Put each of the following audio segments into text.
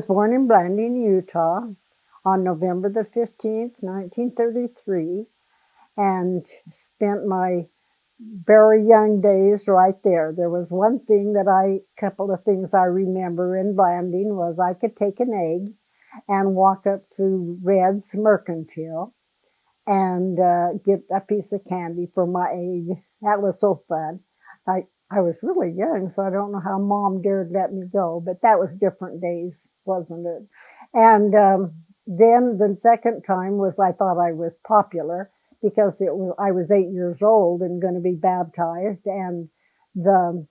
born in Blanding, Utah on November the 15th, 1933, and spent my very young days right there. There was one thing couple of things I remember in Blanding was I could take an egg and walk up to Red's Mercantile and get a piece of candy for my egg. That was so fun. I was really young, so I don't know how Mom dared let me go, but that was different days, wasn't it? And then the second time was I thought I was popular because I was 8 years old and going to be baptized, and the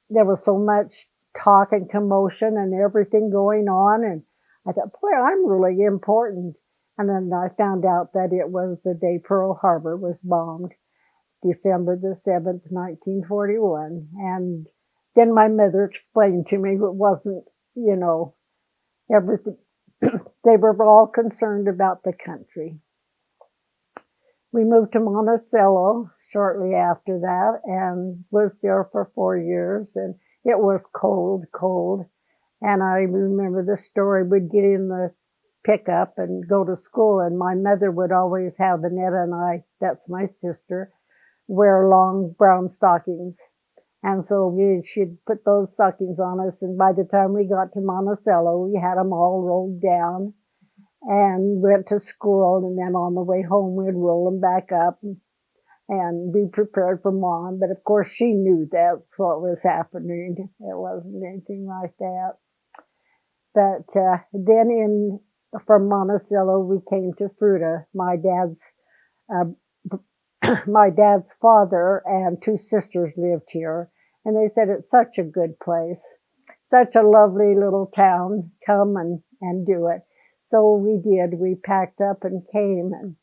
there was so much talk and commotion and everything going on, and I thought, boy, I'm really important. And then I found out that it was the day Pearl Harbor was bombed, December the 7th, 1941. And then my mother explained to me it wasn't, everything. They were all concerned about the country. We moved to Monticello shortly after that and was there for 4 years. And it was cold, cold. And I remember the story. We'd get in the pickup and go to school, and my mother would always have Annetta and I, that's my sister, wear long brown stockings. And so she'd put those stockings on us, and by the time we got to Monticello, we had them all rolled down and went to school, and then on the way home, we'd roll them back up and be prepared for Mom. But of course, she knew that's what was happening. It wasn't anything like that. But then from Monticello, we came to Fruita. My dad's father and 2 sisters lived here, and they said it's such a good place, such a lovely little town. Come and do it. So we did. We packed up and came, and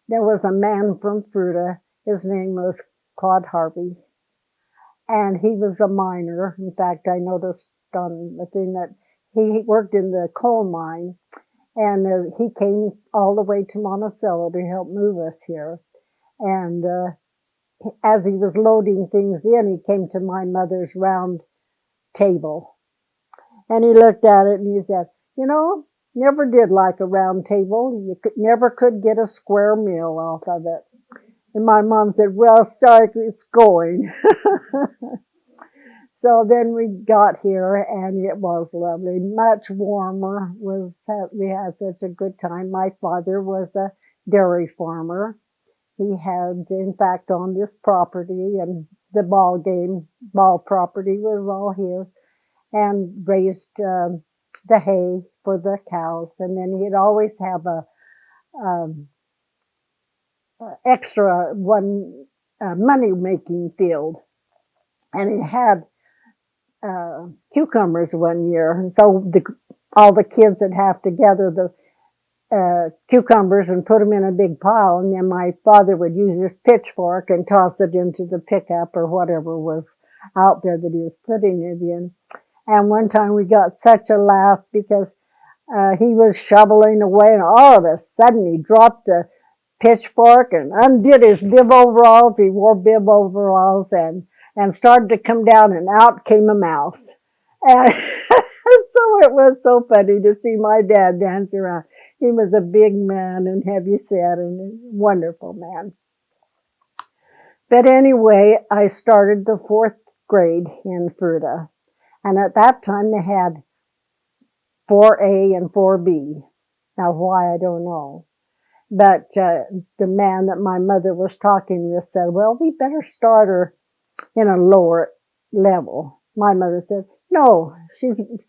there was a man from Fruita. His name was Claude Harvey, and he was a miner. In fact, I noticed on the thing that he worked in the coal mine, and he came all the way to Monticello to help move us here. And as he was loading things in, he came to my mother's round table. And he looked at it and he said, never did like a round table. You never could get a square meal off of it. And my mom said, well, sorry, it's going. So then we got here, and it was lovely, much warmer. We had such a good time. My father was a dairy farmer. He had, in fact, on this property, and the ball property was all his, and raised the hay for the cows. And then he'd always have a extra one money-making field, and it had cucumbers one year, and so all the kids would have to gather the cucumbers and put them in a big pile, and then my father would use his pitchfork and toss it into the pickup or whatever was out there that he was putting it in. And one time we got such a laugh because he was shoveling away, and all of a sudden he dropped the pitchfork and undid his bib overalls. He wore bib overalls, and started to come down, and out came a mouse. And so it was so funny to see my dad dance around. He was a big man and heavy set and a wonderful man. But anyway, I started the 4th grade in Fruita. And at that time they had 4A and 4B. Now why, I don't know. But the man that my mother was talking with said, well, we better start her in a lower level. My mother said, no,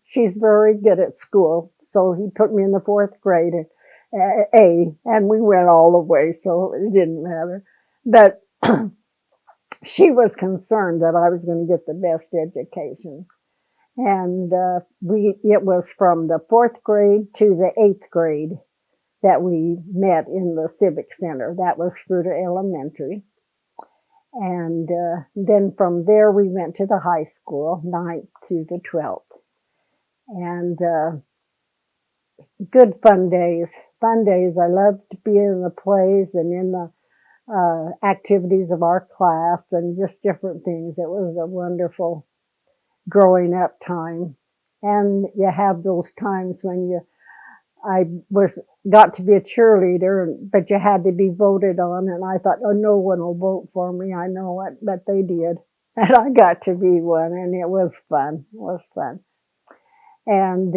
she's very good at school. So he put me in the 4th grade at A, and we went all the way, so it didn't matter. But she was concerned that I was going to get the best education. And it was from the 4th grade to the 8th grade that we met in the Civic Center. That was Fruita Elementary. And then from there we went to the high school, 9th to the 12th. And good fun days. Fun days. I loved to be in the plays and in the activities of our class and just different things. It was a wonderful growing up time. And you have those times when I got to be a cheerleader, but you had to be voted on, and I thought, oh, no one will vote for me. I know it, but they did, and I got to be one, and it was fun. It was fun, and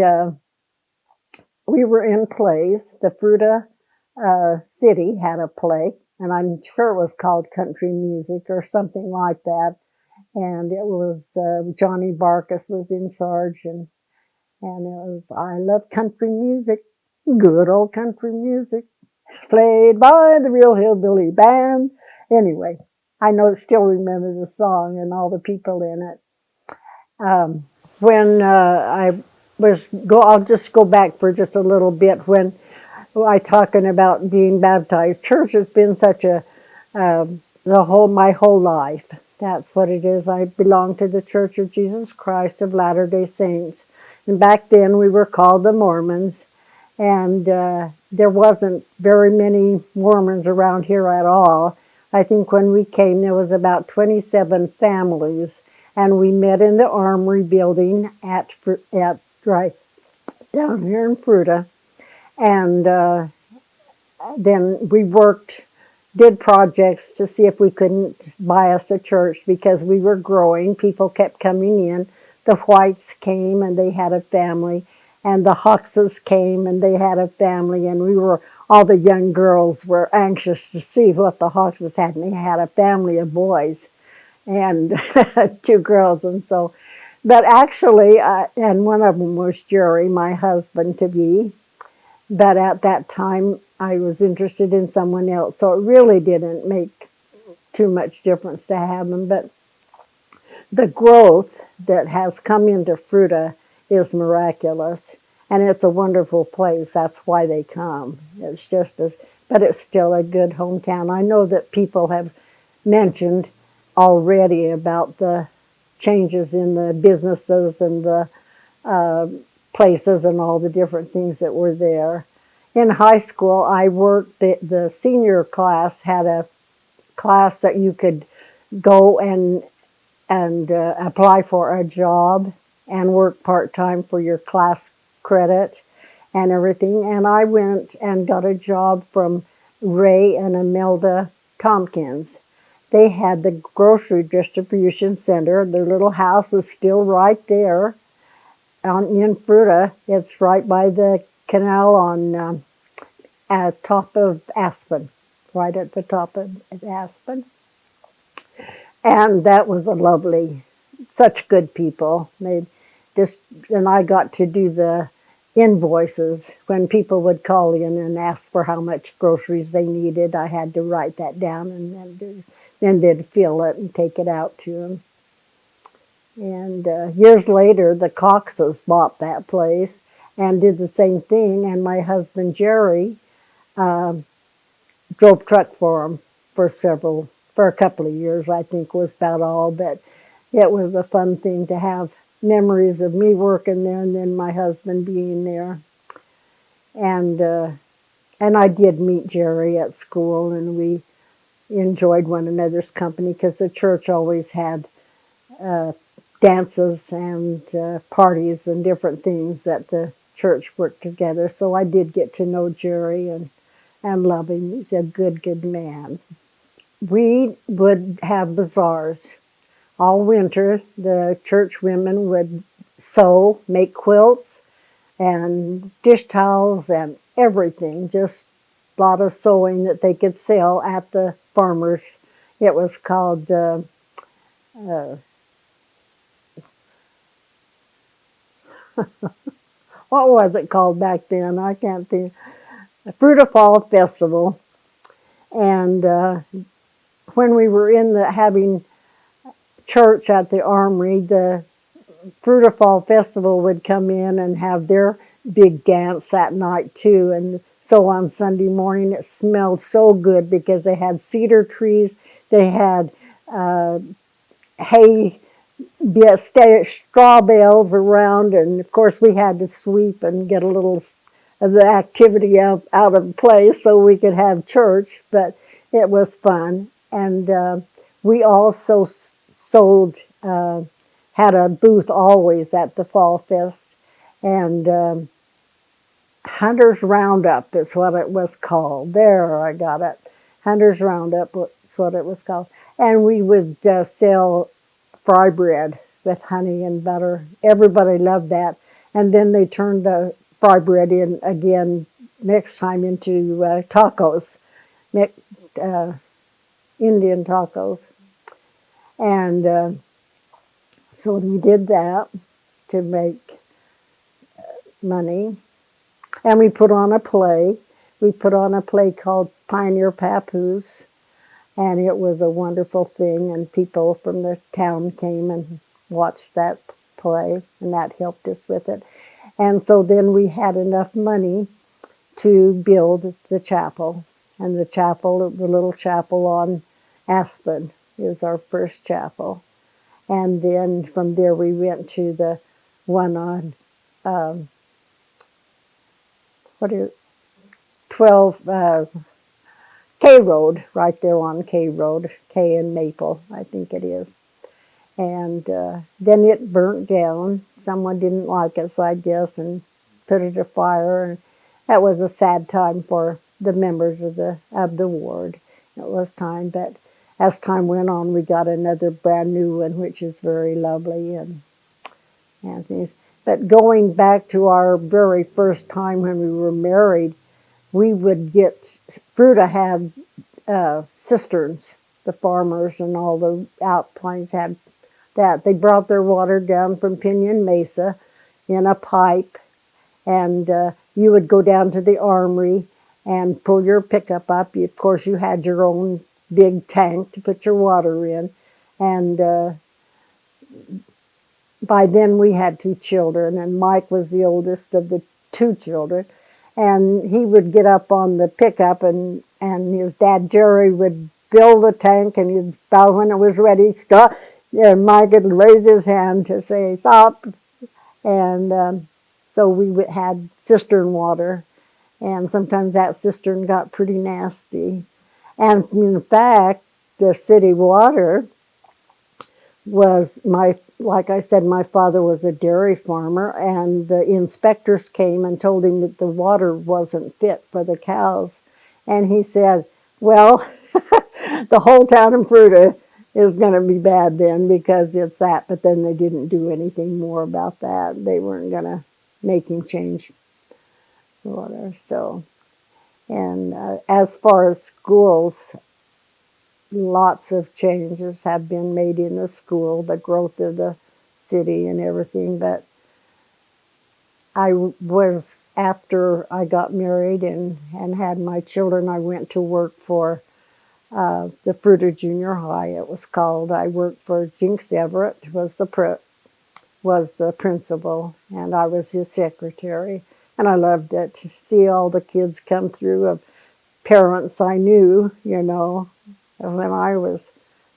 we were in plays. The Fruita City had a play, and I'm sure it was called Country Music or something like that. And it was Johnny Barkus was in charge, and it was I love country music, good old country music, played by the real hillbilly band. Anyway, I still remember the song and all the people in it. When I'll just go back for just a little bit. When I talking about being baptized, church has been such my whole life. That's what it is. I belong to the Church of Jesus Christ of Latter-day Saints. And back then we were called the Mormons. And there wasn't very many Mormons around here at all. I think when we came there was about 27 families. And we met in the Armory building at right down here in Fruita. And then we did projects to see if we couldn't buy us a church because we were growing. People kept coming in. The Whites came and they had a family, and the Hawkses came and they had a family, and all the young girls were anxious to see what the Hawkses had, and they had a family of boys and 2 girls, and so. But actually, and one of them was Jerry, my husband-to-be. But at that time, I was interested in someone else, so it really didn't make too much difference to have them. But the growth that has come into Fruita is miraculous, and it's a wonderful place. That's why they come. It's but it's still a good hometown. I know that people have mentioned already about the changes in the businesses and the places and all the different things that were there. In high school, I worked, the senior class had a class that you could go and apply for a job and work part-time for your class credit and everything. And I went and got a job from Ray and Imelda Tompkins. They had the grocery distribution center. Their little house is still right there in Fruita. It's right by the canal on at top of Aspen, right at the top of Aspen. And that was such good people. And I got to do the invoices when people would call in and ask for how much groceries they needed. I had to write that down, and then they'd fill it and take it out to them. And years later, the Coxes bought that place and did the same thing. And my husband, Jerry, drove truck for them for a couple of years, I think was about all. But it was a fun thing to have memories of me working there and then my husband being there. And I did meet Jerry at school, and we enjoyed one another's company because the church always had dances and parties and different things that the church worked together. So I did get to know Jerry and love him. He's a good, good man. We would have bazaars. All winter, the church women would sew, make quilts and dish towels and everything. Just a lot of sewing that they could sell at the farmers. It was called what was it called back then? I can't think. Fruita Fall Festival. And when we were having church at the Armory, the Fruita Fall Festival would come in and have their big dance that night too. And so on Sunday morning, it smelled so good because they had cedar trees, they had hay, straw bales around, and of course we had to sweep and get a little of the activity out of place so we could have church, but it was fun. And we also sold, had a booth always at the Fall Fest, And Hunter's Roundup is what it was called. There, I got it. Hunter's Roundup was what it was called. And we would sell fry bread with honey and butter. Everybody loved that. And then they turned the fry bread in again next time into tacos, Indian tacos. And so we did that to make money. And we put on a play. We put on a play called Pioneer Papoose. And it was a wonderful thing. And people from the town came and watched that play. And that helped us with it. And so then we had enough money to build the chapel. And the chapel, the little chapel on Aspen, is our first chapel. And then from there we went to the one on 12 K Road, right there on K Road, K and Maple, I think it is. And then it burnt down. Someone didn't like us, I guess, and put it afire. And that was a sad time for the members of the ward. It was time, but as time went on, we got another brand new one, which is very lovely and things. But going back to our very first time when we were married, we would get, Fruita had cisterns. The farmers and all the outplains had that. They brought their water down from Pinyon Mesa in a pipe, and you would go down to the armory and pull your pickup up. Of course, you had your own big tank to put your water in, and by then we had 2 children, and Mike was the oldest of the 2 children, and he would get up on the pickup, and his dad Jerry would fill the tank, and he'd bow when it was ready, stop, and Mike would raise his hand to say stop, and so we had cistern water, and sometimes that cistern got pretty nasty. And in fact, the city water was like I said, my father was a dairy farmer, and the inspectors came and told him that the water wasn't fit for the cows. And he said, well, the whole town of Fruita is going to be bad then because it's that. But then they didn't do anything more about that. They weren't going to make him change the water. So, and as far as schools, lots of changes have been made in the school, the growth of the city and everything. But after I got married and had my children, I went to work for the Fruita Junior High, it was called. I worked for Jinx Everett, was the principal, and I was his secretary. And I loved it, to see all the kids come through of parents I knew, when I was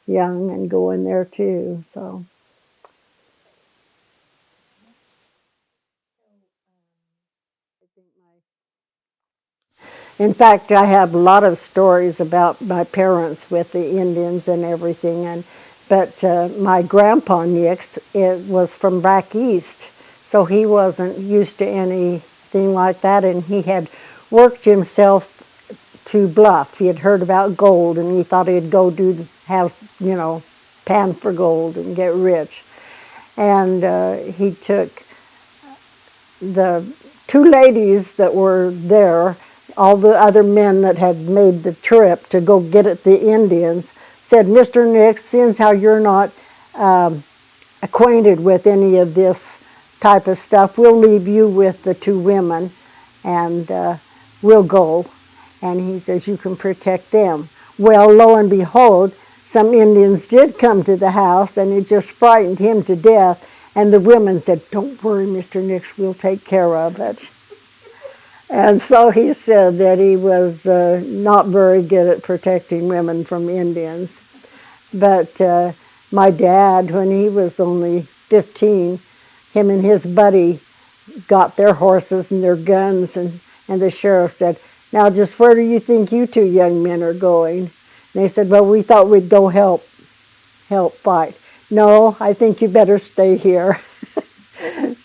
young, and going there too. So, in fact, I have a lot of stories about my parents with the Indians and everything. But my grandpa Nix, it was from back east, so he wasn't used to anything like that, and he had worked himself to Bluff. He had heard about gold, and he thought he'd go pan for gold and get rich. And he took the 2 ladies that were there, all the other men that had made the trip to go get at the Indians, said, Mr. Nix, since how you're not acquainted with any of this type of stuff, we'll leave you with the 2 women, and we'll go. And he says, you can protect them. Well, lo and behold, some Indians did come to the house, and it just frightened him to death. And the women said, don't worry, Mr. Nix, we'll take care of it. And so he said that he was not very good at protecting women from Indians. But my dad, when he was only 15, him and his buddy got their horses and their guns, and the sheriff said, now just where do you think you 2 young men are going? And they said, well, we thought we'd go help fight. No, I think you better stay here.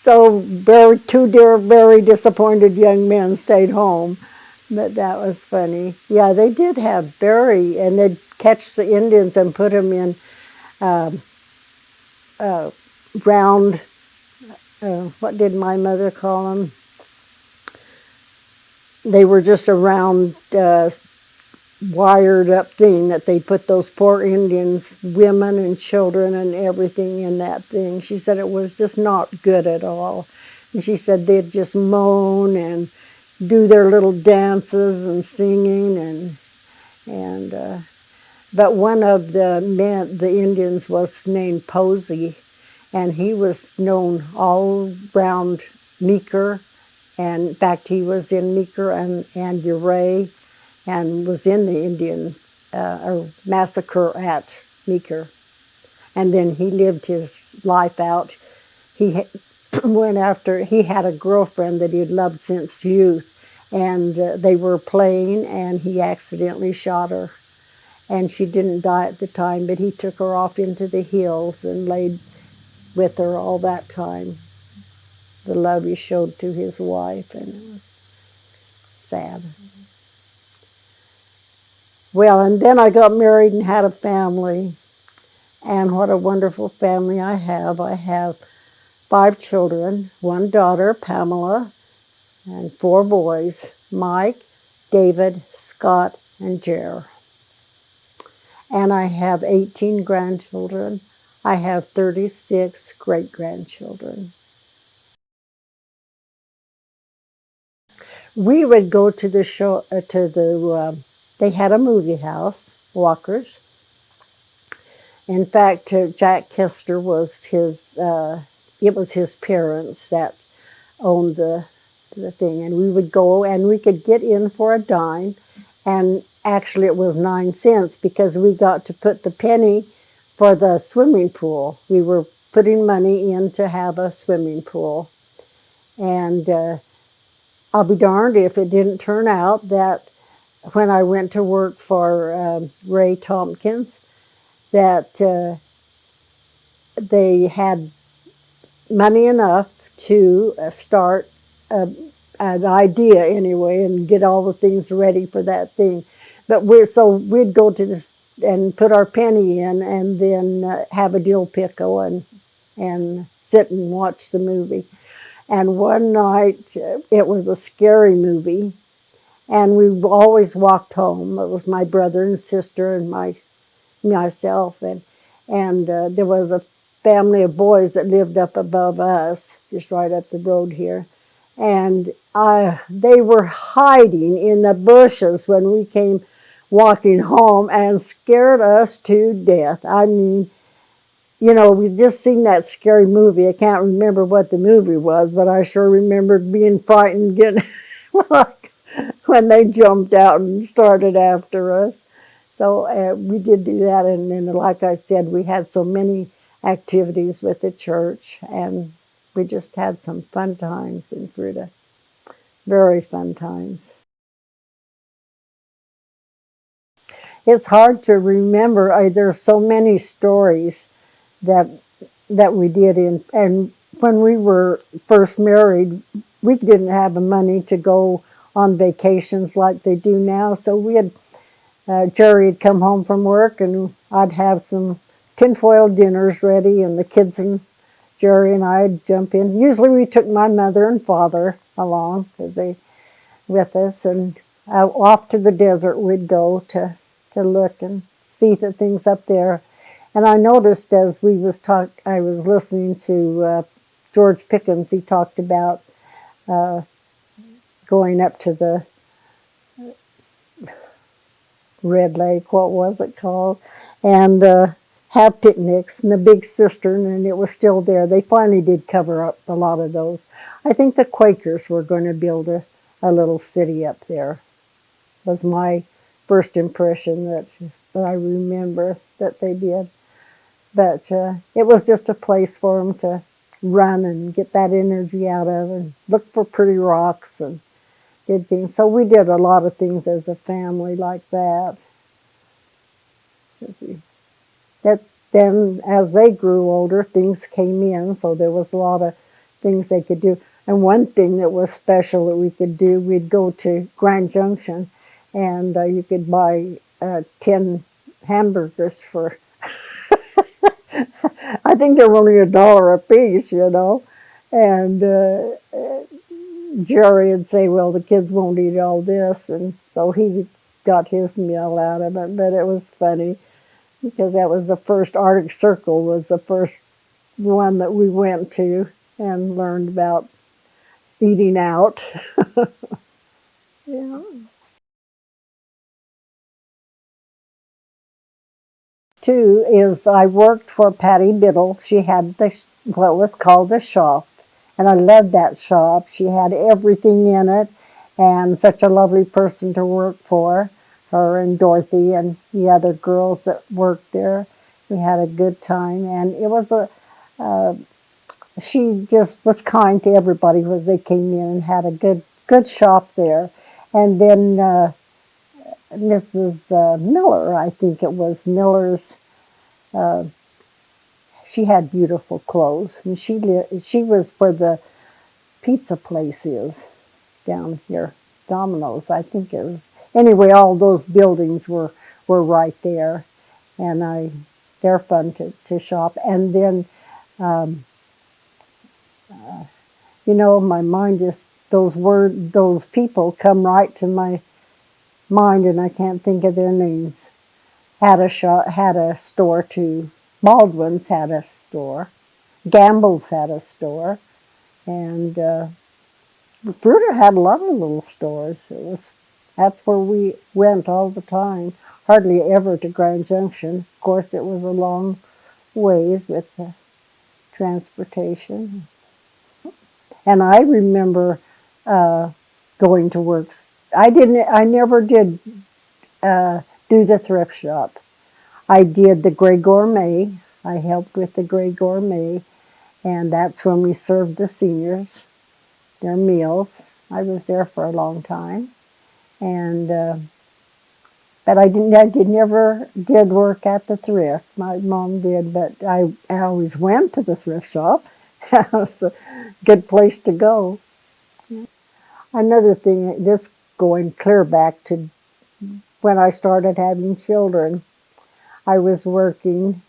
So very disappointed young men stayed home. But that was funny. Yeah, they did have and they'd catch the Indians and put them in round, what did my mother call them? They were just a round, wired up thing that they put those poor Indians, women and children and everything in that thing. She said it was just not good at all. And she said they'd just moan and do their little dances and singing and but one of the men, the Indians, was named Posey, and he was known all round Meeker. And in fact, he was in Meeker and Uray, and was in the Indian massacre at Meeker. And then he lived his life out. He he had a girlfriend that he had loved since youth, and they were playing, and he accidentally shot her. And she didn't die at the time, but he took her off into the hills and laid with her all that time. The love he showed to his wife, and it was sad. Well, and then I got married and had a family, and what a wonderful family I have. I have 5 children, 1 daughter, Pamela, and 4 boys, Mike, David, Scott, and Jer. And I have 18 grandchildren. I have 36 great-grandchildren. We would go to the show, they had a movie house, Walker's. In fact, Jack Kester was it was his parents that owned the thing. And we would go and we could get in for a dime. And actually it was 9 cents because we got to put the penny for the swimming pool. We were putting money in to have a swimming pool. And I'll be darned if it didn't turn out that when I went to work for Ray Tompkins, that they had money enough to start an idea anyway and get all the things ready for that thing. But we'd go to this and put our penny in and then have a dill pickle and sit and watch the movie. And one night, it was a scary movie, and we always walked home. It was my brother and sister and myself, and there was a family of boys that lived up above us, just right up the road here. And they were hiding in the bushes when we came walking home and scared us to death. I mean, you know, we just seen that scary movie. I can't remember what the movie was, but I sure remember being frightened getting when they jumped out and started after us. So we did do that, and then, like I said, we had so many activities with the church, and we just had some fun times in Fruita. Very fun times. It's hard to remember. There's so many stories that we did and when we were first married, we didn't have the money to go on vacations like they do now. So Jerry would come home from work, and I'd have some tinfoil dinners ready, and the kids and Jerry and I'd jump in. Usually we took my mother and father along because they with us, and off to the desert we'd go to look and see the things up there. And I noticed as I was listening to George Pickens. He talked about going up to the Red Lake, what was it called, and have picnics in the big cistern, and it was still there. They finally did cover up a lot of those. I think the Quakers were going to build a little city up there. Was my first impression that I remember that they did. But it was just a place for them to run and get that energy out of and look for pretty rocks and did things. So we did a lot of things as a family like that. Then as they grew older, things came in. So there was a lot of things they could do. And one thing that was special that we could do, we'd go to Grand Junction, and you could buy 10 hamburgers for, I think they were only $1 a piece, you know. And Jerry would say, well, the kids won't eat all this. And so he got his meal out of it. But it was funny because that was the first, Arctic Circle was the first one that we went to and learned about eating out. Yeah. Two is I worked for Patty Biddle. She had what was called a shop, and I loved that shop. She had everything in it, and such a lovely person to work for. Her and Dorothy and the other girls that worked there. We had a good time, and it was she just was kind to everybody as they came in and had a good shop there. And then Mrs. Miller, I think it was Miller's. She had beautiful clothes, and she was where the pizza place is down here, Domino's, I think it was. Anyway, all those buildings were right there, and they're fun to shop. And then, you know, my mind just those people come right to my mind, and I can't think of their names. Had a store too. Baldwin's had a store. Gamble's had a store, and Fruita had a lot of little stores. That's where we went all the time. Hardly ever to Grand Junction. Of course, it was a long ways with the transportation. And I remember going to work. I never did do the thrift shop. I did the Grey Gourmet. I helped with the Grey Gourmet, and that's when we served the seniors their meals. I was there for a long time, and but I never did work at the thrift. My mom did, but I always went to the thrift shop. It was a good place to go. Another thing, this going clear back to when I started having children, I was working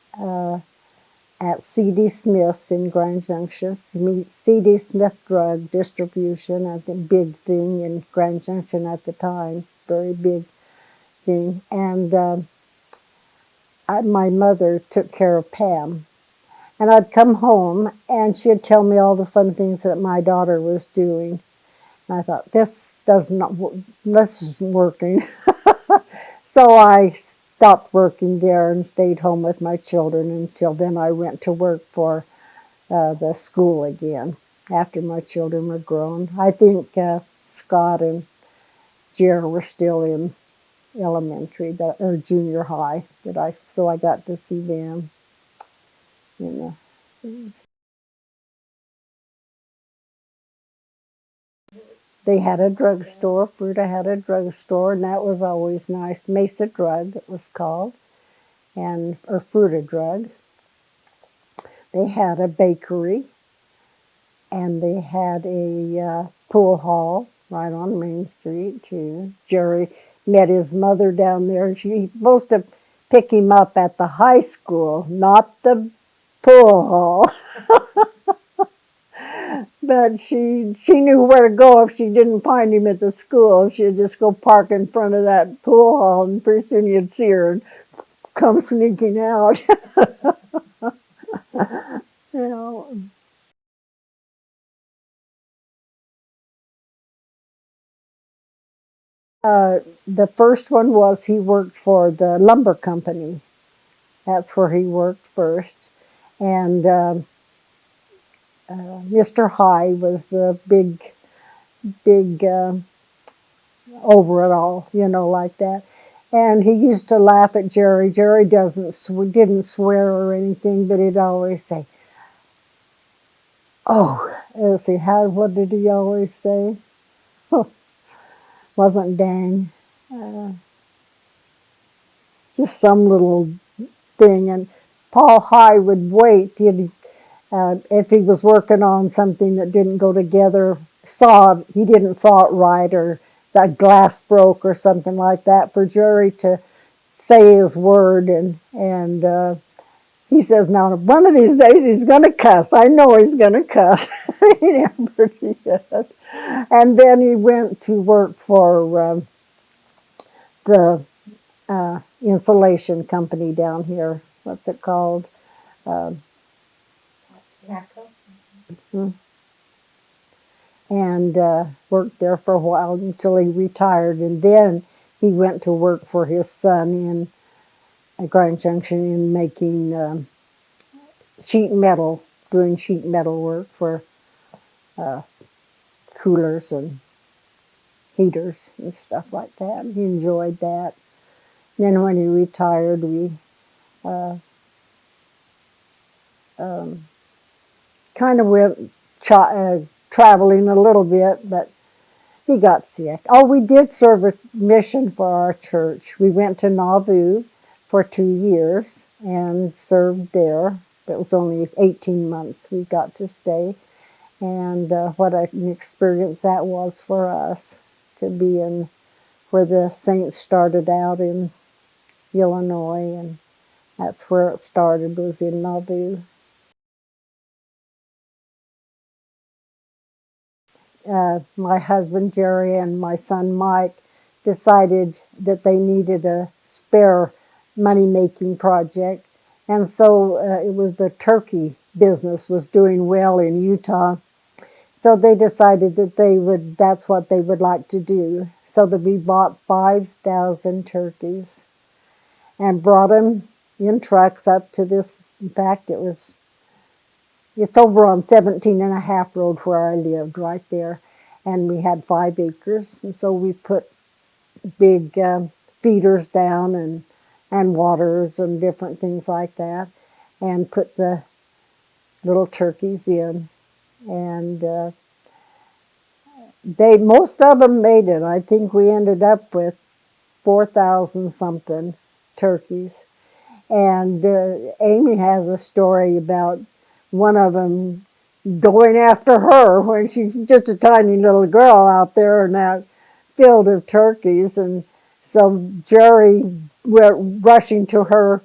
at C.D. Smith's in Grand Junction. C.D. Smith Drug Distribution, a big thing in Grand Junction at the time, very big thing. And my mother took care of Pam. And I'd come home, and she'd tell me all the fun things that my daughter was doing. And I thought, this isn't working. So I stopped working there and stayed home with my children until then I went to work for the school again after my children were grown. I think Scott and Jer were still in elementary or junior high, so I got to see them. You know, they had a drugstore. Fruita had a drugstore, and that was always nice. Mesa Drug, it was called, or Fruita Drug. They had a bakery, and they had a pool hall right on Main Street too. Jerry met his mother down there. She was supposed to pick him up at the high school, not the pool hall. But she knew where to go if she didn't find him at the school. She'd just go park in front of that pool hall, and pretty soon you'd see her and come sneaking out. You know. The first one was he worked for the lumber company. That's where he worked first. And Mr. High was the big over it all, you know, like that. And he used to laugh at Jerry. Jerry didn't swear or anything, but he'd always say, "Oh," let's see, what did he always say? Wasn't dang. Just some little thing. And Paul High would wait. If he was working on something that didn't go together, he didn't saw it right, or the glass broke or something like that, for Jerry to say his word, and he says, now one of these days he's going to cuss. I know he's going to cuss. He never did. And then he went to work for the insulation company down here. What's it called? And worked there for a while until he retired. And then he went to work for his son in Grand Junction in making sheet metal, doing sheet metal work for coolers and heaters and stuff like that. He enjoyed that. Then when he retired, we kind of went traveling a little bit, but he got sick. Oh, we did serve a mission for our church. We went to Nauvoo for 2 years and served there. It was only 18 months we got to stay. And what an experience that was for us, to be in where the saints started out in Illinois, and that's where it started, was in Nauvoo. My husband Jerry and my son Mike decided that they needed a spare money-making project, and so it was the turkey business was doing well in Utah. So they decided that that's what they would like to do. So that we bought 5,000 turkeys and brought them in trucks up to this. In fact, it's over on 17 and a half road where I lived, right there. And we had 5 acres. And so we put big feeders down and waters and different things like that, and put the little turkeys in. And most of them made it. I think we ended up with 4,000 something turkeys. And Amy has a story about one of them going after her when she's just a tiny little girl out there in that field of turkeys. And so Jerry went rushing to her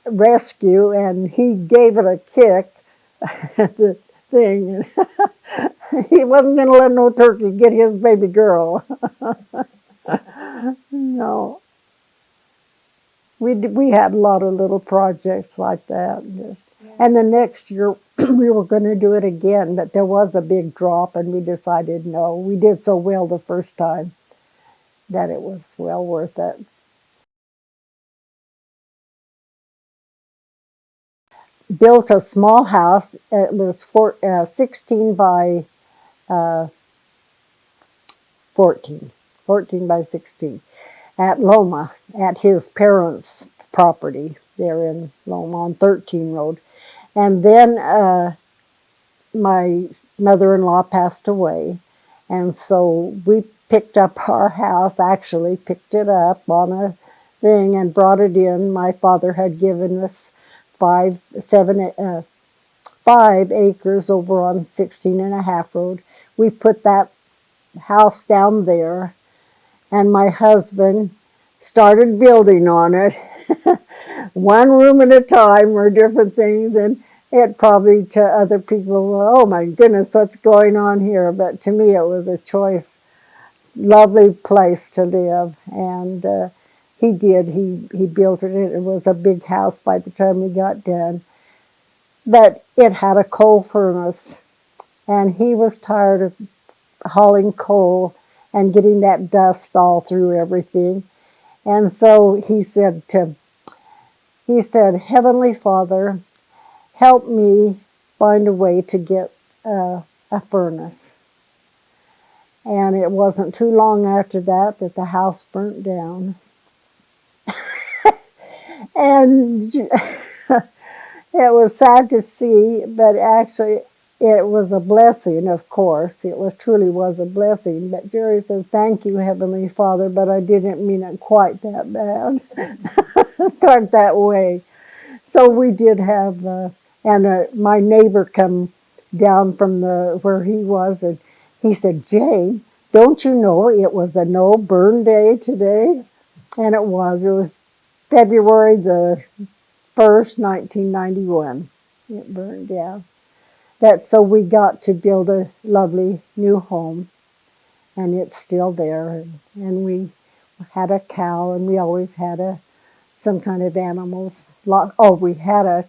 rescue, and he gave it a kick at the thing. He wasn't going to let no turkey get his baby girl. No. We had a lot of little projects like that. And the next year we were going to do it again, but there was a big drop, and we decided no. We did so well the first time that it was well worth it. Built a small house. It was 16 by 14 by 16 at Loma, at his parents' property there in Loma on 13 Road. And then my mother-in-law passed away, and so we picked up our house, actually picked it up on a thing and brought it in. My father had given us 5 acres over on 16 and a half road. We put that house down there, and my husband started building on it, one room at a time, or different things, and it probably to other people, oh my goodness, what's going on here? But to me, it was a choice, lovely place to live, and he built it. It was a big house by the time we got done, but it had a coal furnace, and he was tired of hauling coal and getting that dust all through everything. And so he said, Heavenly Father, help me find a way to get a furnace. And it wasn't too long after that the house burnt down. And it was sad to see, but actually it was a blessing, of course. Truly was a blessing. But Jerry said, thank you, Heavenly Father, but I didn't mean it quite that bad. Quite that way. So we did have, And my neighbor come down from where he was, and he said, "Jane, don't you know it was a no burn day today?" And it was. It was February the 1st, 1991. It burned, yeah. So we got to build a lovely new home, and it's still there. And we had a cow, and we always had some kind of animals. We had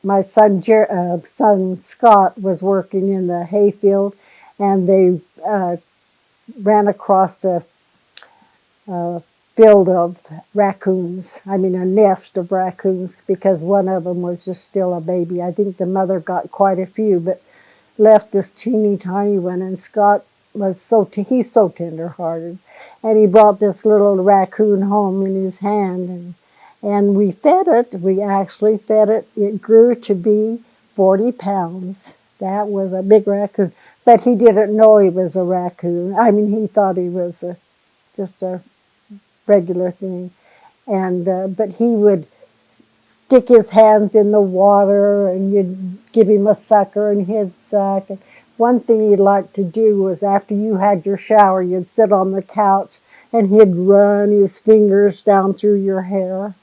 my son Scott was working in the hayfield, and they ran across a field of raccoons. I mean, a nest of raccoons, because one of them was just still a baby. I think the mother got quite a few, but left this teeny tiny one. And Scott was he's so tender-hearted, and he brought this little raccoon home in his hand, and we fed it. We actually fed it. It grew to be 40 pounds. That was a big raccoon, but he didn't know he was a raccoon. I mean, he thought he was just a regular thing. And but he would stick his hands in the water, and you'd give him a sucker, and he'd suck. And one thing he'd like to do was, after you had your shower, you'd sit on the couch, and he'd run his fingers down through your hair.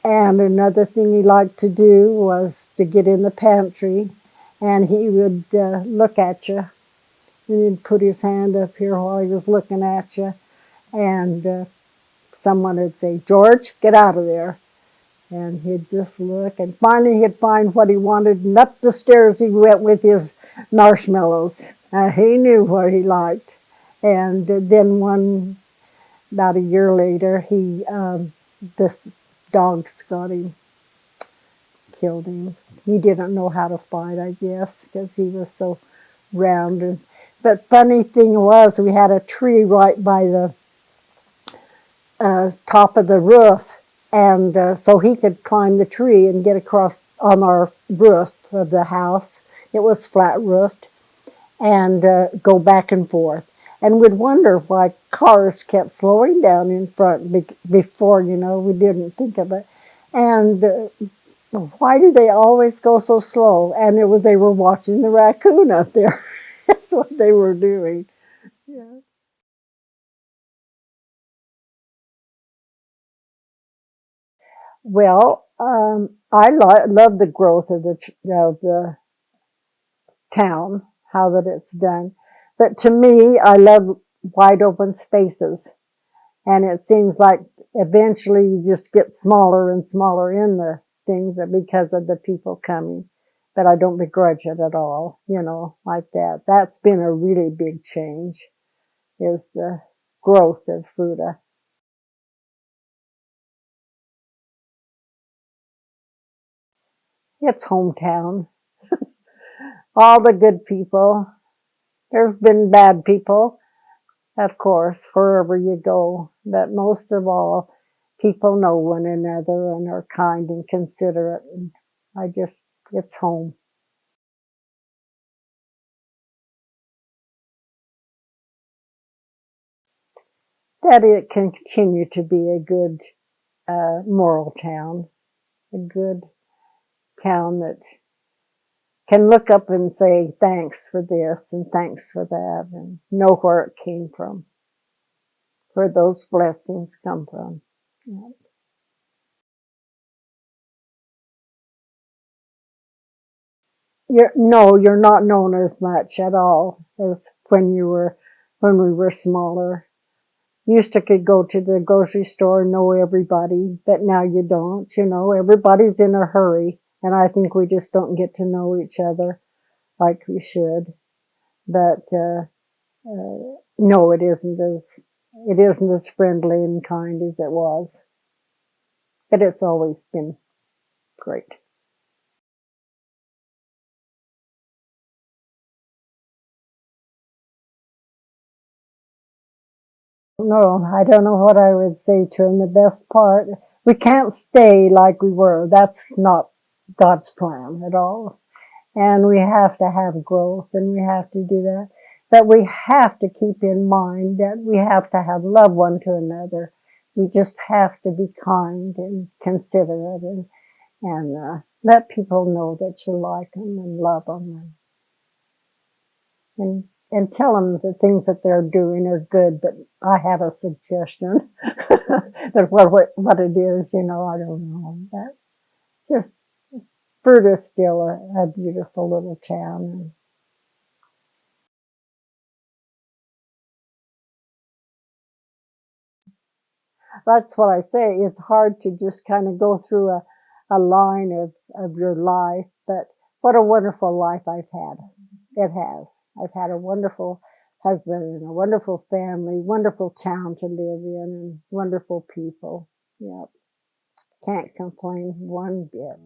And another thing he liked to do was to get in the pantry, and he would look at you, and he'd put his hand up here while he was looking at you, and someone would say, "George, get out of there." And he'd just look, and finally he'd find what he wanted, and up the stairs he went with his marshmallows. He knew what he liked. And then about a year later, this dogs got him, killed him. He didn't know how to fight, I guess, because he was so round. But funny thing was, we had a tree right by the top of the roof, and so he could climb the tree and get across on our roof of the house. It was flat roofed, and go back and forth. And we'd wonder why cars kept slowing down in front before, we didn't think of it. And why do they always go so slow? And they were watching the raccoon up there. That's what they were doing. Yeah. Well, I love the growth of the town, how that it's done. But to me, I love wide open spaces. And it seems like eventually you just get smaller and smaller in the things because of the people coming. But I don't begrudge it at all, like that. That's been a really big change, is the growth of Fruita. It's hometown. All the good people. There's been bad people, of course, wherever you go. But most of all, people know one another and are kind and considerate. And it's home. That it can continue to be a good moral town, a good town that can look up and say thanks for this and thanks for that, and know where it came from, where those blessings come from. Yeah. You're not known as much at all as when we were smaller. Used to could go to the grocery store and know everybody, but now you don't. Everybody's in a hurry, and I think we just don't get to know each other like we should. But no, it isn't as friendly and kind as it was. But it's always been great. No, I don't know what I would say to him. The best part, we can't stay like we were. That's not God's plan at all. And we have to have growth, and we have to do that. But we have to keep in mind that we have to have love one to another. We just have to be kind and considerate, and let people know that you like them and love them, and tell them the things that they're doing are good. But I have a suggestion, but what it is, I don't know. But just Fruita's still a beautiful little town. And that's what I say. It's hard to just kind of go through a line of your life, but what a wonderful life I've had. It has. I've had a wonderful husband and a wonderful family, wonderful town to live in, and wonderful people. Yep. Can't complain one bit.